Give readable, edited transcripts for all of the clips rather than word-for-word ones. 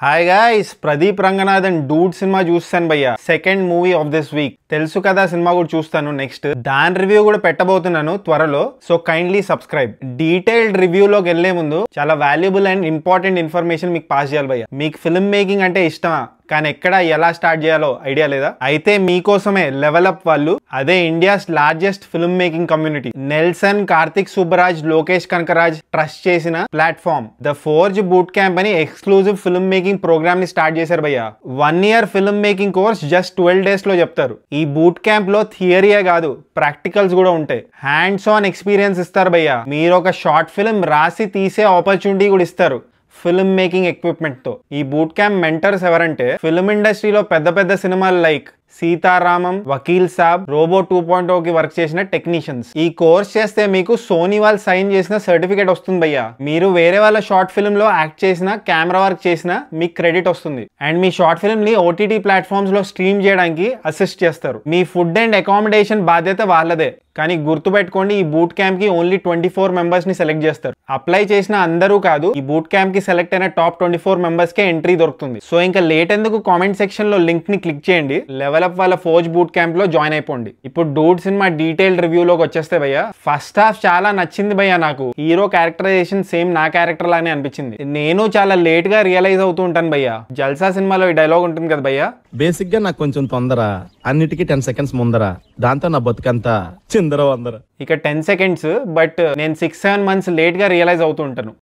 Hi guys, Pradeep Ranganathan Dude cinema చూస్తాను భయ్య. Second movie of this week. తెలుసు కదా, సినిమా కూడా చూస్తాను. నెక్స్ట్ దాని రివ్యూ కూడా పెట్టబోతున్నాను త్వరలో. So kindly subscribe. డీటెయిల్డ్ రివ్యూలోకి వెళ్లే ముందు చాలా వాల్యుబుల్ అండ్ ఇంపార్టెంట్ ఇన్ఫర్మేషన్ మీకు పాస్ చేయాలి భయ్య. మీకు ఫిల్మ్ మేకింగ్ అంటే ఇష్టమా, కానీ ఎక్కడ ఎలా స్టార్ట్ చేయాలో ఐడియా లేదా? అయితే మీకోసమే లెవెల్ అప్ వాళ్ళు, అదే India's largest film making community, Nelson, Karthik Subbaraj, Lokesh Kanagaraj trust చేసిన platform the forge boot camp అని ఎక్స్క్లూజివ్ ఫిల్మ్ మేకింగ్ ప్రోగ్రామ్ ని స్టార్ట్ చేశారు భయ్య. 1 year film making course just 12 days లో చెప్తారు. ఈ బూట్ క్యాంప్ లో థియరీయే కాదు, ప్రాక్టికల్స్ కూడా ఉంటాయి. హ్యాండ్స్ ఆన్ ఎక్స్పీరియన్స్ ఇస్తారు భయ్య. మీరు ఒక షార్ట్ ఫిల్మ్ రాసి తీసే ఆపర్చునిటీ కూడా ఇస్తారు ఫిల్మ్ మేకింగ్ ఎక్విప్మెంట్ తో. ఈ బూట్ క్యాంప్ మెంటర్స్ ఎవరంటే, ఫిల్మ్ ఇండస్ట్రీలో పెద్ద పెద్ద సినిమాలు లైక్ సీతారామం, వకీల్ సాబ్, రోబో 2.0 కి వర్క్ చేసిన టెక్నీషియన్స్. ఈ కోర్స్ చేస్తే మీకు సోనీ వాళ్ళు సైన్ చేసిన సర్టిఫికేట్ వస్తుంది భయ్య. మీరు వేరే వాళ్ళ షార్ట్ ఫిల్మ్ లో యాక్ట్ చేసినా, కెమెరా వర్క్ చేసినా మీకు క్రెడిట్ వస్తుంది. అండ్ మీ షార్ట్ ఫిల్మ్ ని ఓటీటీ ప్లాట్ఫామ్స్ లో స్ట్రీమ్ చేయడానికి అసిస్ట్ చేస్తారు. మీ ఫుడ్ అండ్ అకామిడేషన్ బాధ్యత వాళ్ళదే. కానీ గుర్తుపెట్టుకోండి, ఈ బూట్ క్యాంప్ కి ఓన్లీ 24 members ని సెలెక్ట్ చేస్తారు. అప్లై చేసిన అందరూ కాదు, ఈ బూట్ క్యాంప్ కి సెలెక్ట్ అయిన టాప్ 24 members కే ఎంట్రీ దొరుకుతుంది. సో ఇంకా లేట్ ఎందుకు, కామెంట్ సెక్షన్ లో లింక్ ని క్లిక్ చేయండి. లెవెల్ అప్ వాళ్ళ ఫోర్జ్ బూట్ క్యాంప్ లో జాయిన్ అయిపోండి. ఇప్పుడు డూడ్ సినిమా డీటెయిల్డ్ రివ్యూ లోకి వచ్చేస్తే భయ్య, ఫస్ట్ హాఫ్ చాలా నచ్చింది భయ్య. నాకు హీరో క్యారెక్టరైజేషన్ సేమ్ నా క్యారెక్టర్ లానే అనిపించింది. నేను చాలా లేట్ గా రియలైజ్ అవుతూ ఉంటాను భయ్య. జల్సా సినిమాలో ఈ డైలాగ్ ఉంటుంది కదా భయ్య, బేసిక్ గా నాకు కొంచెం తొందర, అన్నిటికీ 10 seconds ముందర, దాంతో నా బతుకంతా చిందర వందర. ఇక 10 seconds, బట్ నేను 6-7 months లేట్ గా రియలైజ్ అవుతూ ఉంటాను.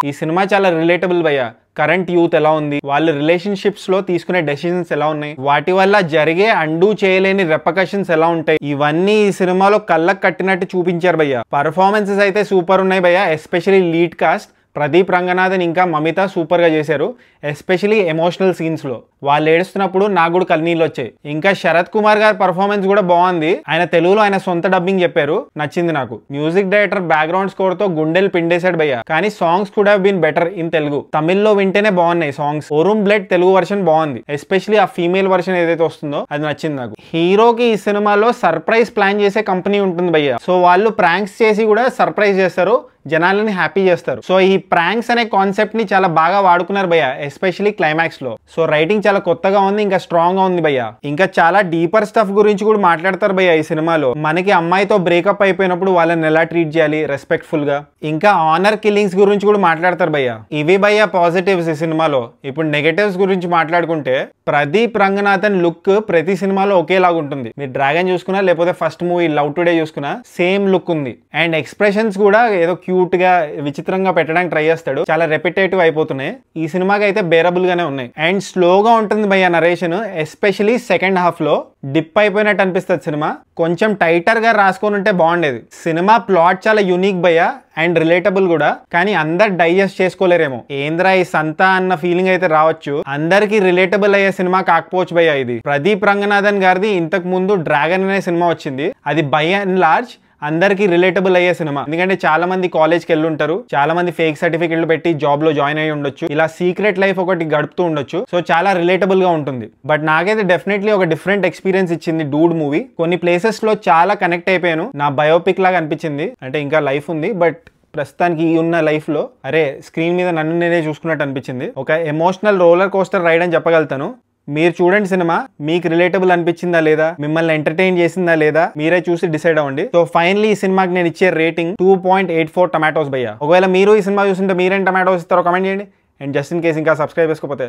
ఈ సినిమా చాలా రిలేటబుల్ భయ్య. కరెంట్ యూత్ ఎలా ఉంది, వాళ్ళ రిలేషన్షిప్స్ లో తీసుకునే డెసిషన్స్ ఎలా ఉన్నాయి, వాటి వల్ల జరిగే అండూ చేయలేని రెపకషన్స్ ఎలా ఉంటాయి, ఇవన్నీ ఈ సినిమాలో కళ్ళకు కట్టినట్టు చూపించారు భయ్య. పర్ఫార్మెన్సెస్ అయితే సూపర్ ఉన్నాయి భయ్య. Especially lead cost Pradeep Ranganathan ఇంకా మమిత సూపర్ గా చేశారు. ఎస్పెషలీ ఎమోషనల్ సీన్స్ లో వాళ్ళు ఏడుస్తున్నప్పుడు నాకు కూడా కన్నీళ్ళు వచ్చాయి. ఇంకా శరత్ కుమార్ గారి పర్ఫార్మెన్స్ కూడా బాగుంది. ఆయన తెలుగులో ఆయన సొంత డబ్బింగ్ చెప్పారు, నచ్చింది నాకు. మ్యూజిక్ డైరెక్టర్ బ్యాక్గ్రౌండ్ స్కోర్ తో గుండెలు పిండేశాడు భయ్య. కానీ songs could have been better in Telugu. తమిళ్లో వింటేనే బాగున్నాయి సాంగ్స్. ఓరుమ్ బ్లడ్ తెలుగు వర్షన్ బాగుంది. ఎస్పెషలీ ఆ ఫీమేల్ వర్షన్ ఏదైతే వస్తుందో అది నచ్చింది నాకు. హీరోకి ఈ సినిమాలో సర్ప్రైజ్ ప్లాన్ చేసే కంపెనీ ఉంటుంది భయ్య. సో వాళ్ళు ప్రాంక్స్ చేసి కూడా సర్ప్రైజ్ చేస్తారు, జనాలని హ్యాపీ చేస్తారు. సో ఈ ప్రాంక్స్ అనే కాన్సెప్ట్ ని చాలా బాగా వాడుకున్నారు భయ్య, ఎస్పెషల్లీ క్లైమాక్స్ లో. సో రైటింగ్ చాలా కొత్తగా ఉంది, ఇంకా స్ట్రాంగ్ గా ఉంది భయ్య. ఇంకా చాలా డీపర్ స్టఫ్ గురించి కూడా మాట్లాడతారు భయ్య ఈ సినిమాలో. మనకి అమ్మాయితో బ్రేకప్ అయిపోయినప్పుడు వాళ్ళని ఎలా ట్రీట్ చేయాలి రెస్పెక్ట్ఫుల్ గా, ఇంకా ఆనర్ కిల్లింగ్స్ గురించి కూడా మాట్లాడతారు భయ్య. ఇవి భయ్య పాజిటివ్స్ ఈ సినిమాలో. ఇప్పుడు నెగటివ్స్ గురించి మాట్లాడుకుంటే, ప్రదీప్ రంగనాథన్ లుక్ ప్రతి సినిమాలో ఒకేలాగా ఉంటుంది. మీరు డ్రాగన్ చూసుకున్నా, లేకపోతే ఫస్ట్ మూవీ లవ్ టుడే చూసుకున్నా, సేమ్ లుక్ ఉంది. అండ్ ఎక్స్ప్రెషన్స్ కూడా ఏదో క్యూట్ గా విచిత్రంగా పెట్టడానికి ట్రై చేస్తాడు. చాలా రెపిటేటివ్ అయిపోతున్నాయి. ఈ సినిమాకి అయితే బేరబుల్ గానే ఉన్నాయి. అండ్ స్లోగా ఉంటుంది భయ్య నరేషన్. ఎస్పెషలీ సెకండ్ హాఫ్ లో డిప్ అయిపోయినట్టు అనిపిస్తుంది సినిమా. కొంచెం టైటర్ గా రాసుకొని ఉంటే బాగుండేది. సినిమా ప్లాట్ చాలా యూనిక్ భయ్య అండ్ రిలేటబుల్ కూడా. కానీ అందరు డైజెస్ట్ చేసుకోలేరేమో. ఏంద్రా ఈ సంతా అన్న ఫీలింగ్ అయితే రావచ్చు. అందరికి రిలేటబుల్ అయ్యే సినిమా కాకపోవచ్చు భయ్య ఇది. ప్రదీప్ రంగనాథన్ గారిది ఇంతకు ముందు డ్రాగన్ అనే సినిమా వచ్చింది. అది బై అండ్ లార్జ్ అందరికి రిలేటబుల్ అయ్యే సినిమా. ఎందుకంటే చాలా మంది కాలేజ్కి వెళ్ళి ఉంటారు, చాలా మంది ఫేక్ సర్టిఫికెట్లు పెట్టి జాబ్ లో జాయిన్ అయ్యి ఉండొచ్చు, ఇలా సీక్రెట్ లైఫ్ ఒకటి గడుపుతూ ఉండొచ్చు. సో చాలా రిలేటబుల్ గా ఉంటుంది. బట్ నాకైతే డెఫినెట్లీ ఒక డిఫరెంట్ ఎక్స్పీరియన్స్ ఇచ్చింది డూడ్ మూవీ. కొన్ని ప్లేసెస్ లో చాలా కనెక్ట్ అయిపోయాను. నా బయోపిక్ లాగా అనిపించింది. అంటే ఇంకా లైఫ్ ఉంది, బట్ ప్రస్తుతానికి ఈ ఉన్న లైఫ్ లో అరే స్క్రీన్ మీద నన్ను నేనే చూసుకున్నట్టు అనిపించింది. ఒక ఎమోషనల్ రోలర్ కోస్టర్ రైడ్ అని చెప్పగలుగుతాను. మీరు చూడండి సినిమా, మీకు రిలేటబుల్ అనిపించిందా లేదా, మిమ్మల్ని ఎంటర్టైన్ చేసిందా లేదా, మీరే చూసి డిసైడ్ అవ్వండి. సో ఫైనలీ ఈ సినిమాకి నేను ఇచ్చే రేటింగ్ 2.84 tomatoes భయ్య. ఒకవేళ మీరు ఈ సినిమా చూస్తుంటే మీరేం టమాటోస్ ఇస్తారో కమెంట్ చేయండి. అండ్ జస్ట్ ఇన్ కేసు ఇంకా సబ్స్క్రైబ్ చేసుకోకపోతే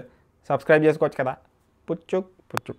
సబ్స్క్రైబ్ చేసుకోవచ్చు కదా. పుచ్చు పుచ్చు.